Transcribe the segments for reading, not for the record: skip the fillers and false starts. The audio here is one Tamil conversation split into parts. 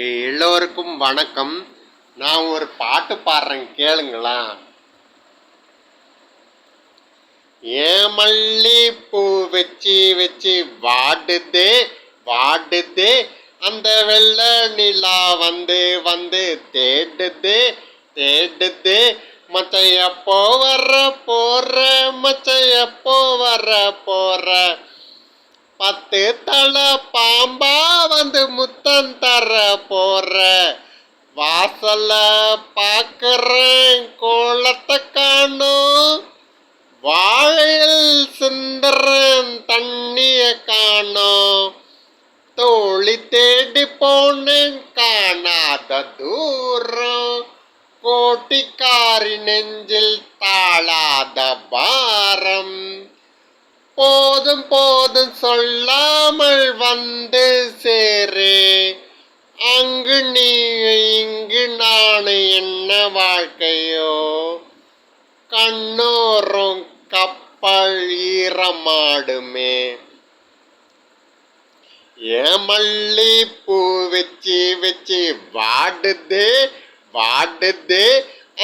எல்லோருக்கும் வணக்கம். நான் ஒரு பாட்டு பாடுறேன், கேளுங்களா. ஏன் மல்லிப்பூ வச்சு வச்சு வாடுதே வாடுதே, அந்த வெள்ளை நிலா வந்து வந்து தேடுதே தேடுதே, மச்ச எப்போ வர்ற போற, மச்ச எப்போ வர்ற போற, 10 தலை பாம்பா வந்து முத்தம் தர போற, வாசல்ல பாக்குறேன் கோலத்தை காணோம், வாழையில் சிந்தறேன் தண்ணிய காணோம், தோழி தேடி போனேன் காணாத தூரம், கோட்டிக்காரி நெஞ்சில் தாழாத பாரம், போதும் போதும் சொல்லாமல் வந்து சேரே, அங்கு நீ இங்கு நானு, என்ன வாழ்க்கையோ, கண்ணோரம் கப்பல் ஈரமாடுமே. ஏன் மல்லிப்பூ வச்சு வச்சு வாடுதே வாடுதே,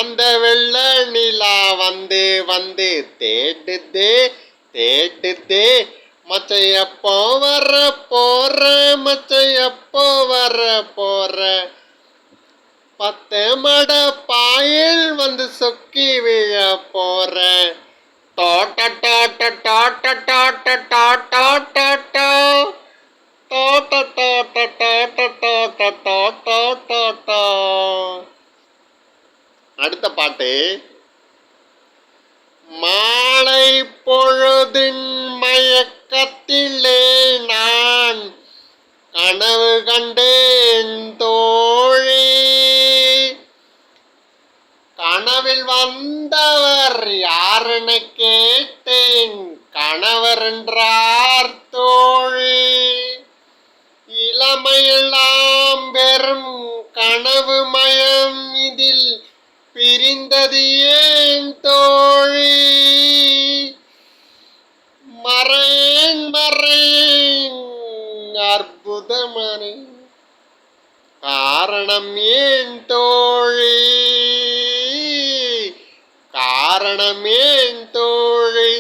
அந்த வெள்ளை நிலா வந்து வந்து தேடுதே தேடுதே, மச்ச எப்போ வர போற, மச்ச எப்போ வர போற, 10 மட பாயில் வந்து சொக்கி விழ போற, தோட்ட தோட்ட தோட்ட தோட்ட தோட்ட தோட்ட தோட்ட தோட்ட தோட்ட தோட்ட தோட்ட. அடுத்த பாட்டு. மாலை பொழுதின் மயக்கத்திலே நான் கனவு கண்டேன் தோழி, கனவில் வந்தவர் யாருன்னு கேட்டேன், கணவர் என்றார் தோழி, இளமையெல்லாம் வெறும் கனவு மயம், இதில் பிரிந்தது ஏன் தோழி, மறையேன் மறையேன் அற்புதமான காரணம் ஏன் தோழி, காரணம் ஏன் தோழி.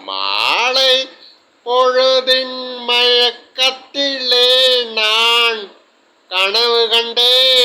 மாலை பொழுதின் மயக்கத்திலே நான் கனவு கண்டேன்